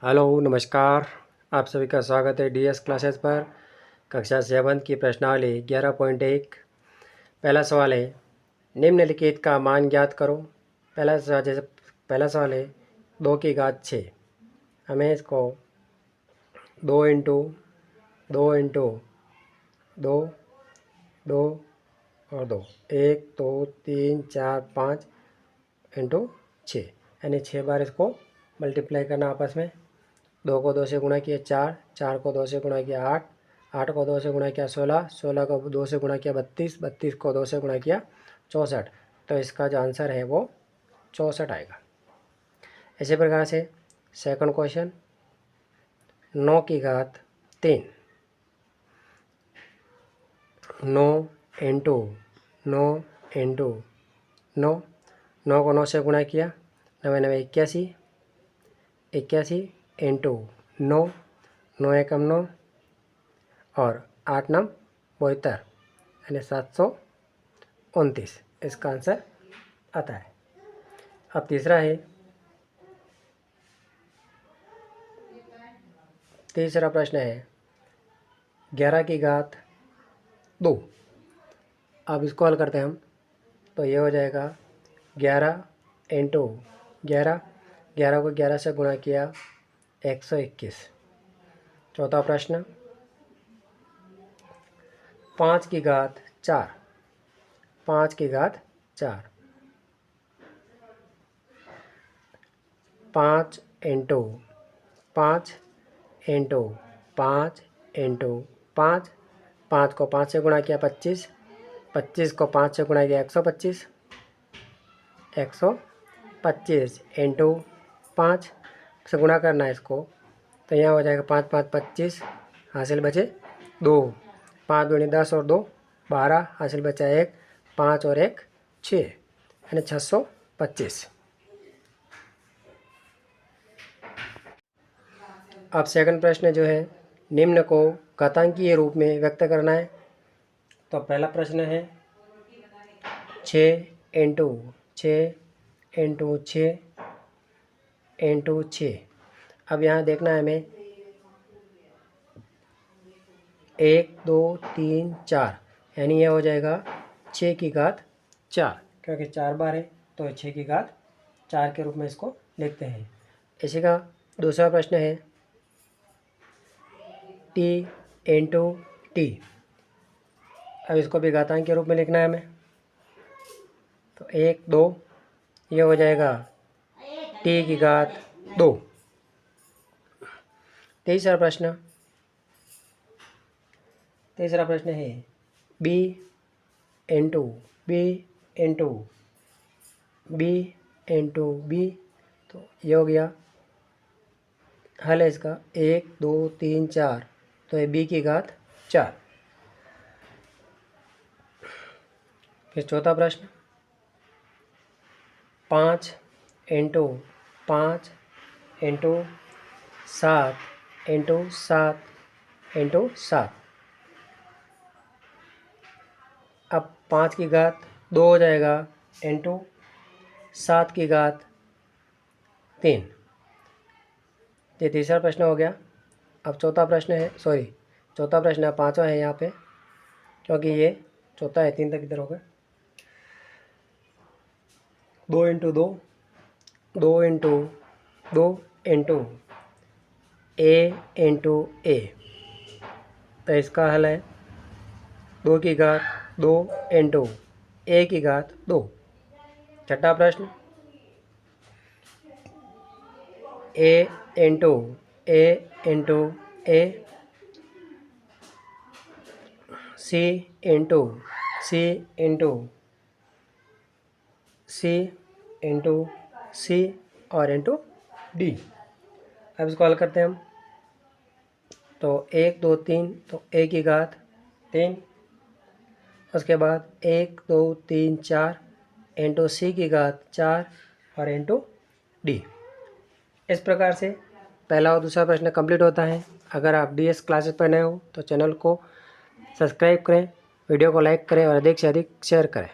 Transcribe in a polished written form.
Hello नमस्कार। आप सभी का स्वागत है डीएस क्लासेस पर। कक्षा 7 की प्रश्नावली 11.1। पहला सवाल है निम्नलिखित का मान ज्ञात करो। पहला सवाल है 2 की घात 6। हमें इसको 2 इंटू 2 इंटू 2 2 और 2 1 2 3 4 5 इंटू 6 यानी 6 बार इसको मल्टीप्लाई करना आपस में। 2 को 2 से गुणा किया 4, 4 को 2 से गुणा किया 8, 8 को 2 से गुणा किया 16, 16 को 2 से गुणा किया 32, 32 को 2 से गुणा किया 64। तो इसका जो आंसर है वो 64 आएगा। इसी प्रकार से सेकंड क्वेश्चन 9 की घात 3। 9 इंटू 9 इंटू 9, 9 को 9 से गुणा किया 9 9 81, 81 इंटू 9, 9 एकम 9 और 8 9 72 यानी 729। इसका आंसर आता है। अब तीसरा प्रश्न है 11 की घात 2। अब इसको हल करते हैं हम, तो ये हो जाएगा 11 इंटू 11, 11 को 11 से गुणा किया 121। चौथा प्रश्न 5 की घात 4। 5 की घात 4, 5 इंटू 5 इंटू 5 इंटू 5, 5 को 5 से गुणा किया 25, 25 को 5 से गुणा किया 125, 125 इंटू 5 से गुणा करना है इसको, तो यहाँ हो जाएगा 5 5 25, हासिल बचे 2, 5 दूनी 10 और 2 12, हासिल बचा 1, 5 और 1 6 यानी 625। अब सेकंड प्रश्न जो है निम्न को घातांकीय रूप में व्यक्त करना है। तो पहला प्रश्न है 6 इंटू 6 इंटू 6 इंटू 6। अब यहाँ देखना है हमें 1 2 3 4 यानी यह हो जाएगा 6 की घात 4, क्योंकि 4 बार है तो 6 की घात 4 के रूप में इसको लिखते हैं। इसी का दूसरा प्रश्न है t इंटू टी। अब इसको भी घातांक के रूप में लिखना है हमें, तो 1 2 ये हो जाएगा t की घात 2। तीसरा प्रश्न है b into b into b into b. तो ये हो गया हल है इसका 1 2 3 4, तो ये b की घात 4। फिर चौथा प्रश्न 5 इंटू 5 इंटू 7 इंटू 7 इंटू 7। अब 5 की घात 2 हो जाएगा इंटू 7 की घात 3। ये तीसरा प्रश्न हो गया। अब चौथा प्रश्न है पाँचवा है यहाँ पे, क्योंकि ये चौथा है 3 तक इधर हो गया। 2 इंटू 2 2 इंटू 2 इंटू ए इंटू ए। तो इसका हल है 2 की घात 2 इंटू ए की घात 2। छठा प्रश्न ए इंटू ए इंटू ए, सी इंटू सी इंटू सी इंटू सी और इंटू डी। अब इसको हल करते हैं हम, तो 1 2 3, तो ए की घात 3, उसके बाद 1 2 3 4 इंटू सी की घात 4 और इंटू डी। इस प्रकार से पहला और दूसरा प्रश्न कंप्लीट होता है। अगर आप डीएस क्लासेस पर नए हो तो चैनल को सब्सक्राइब करें, वीडियो को लाइक करें और अधिक से अधिक शेयर करें।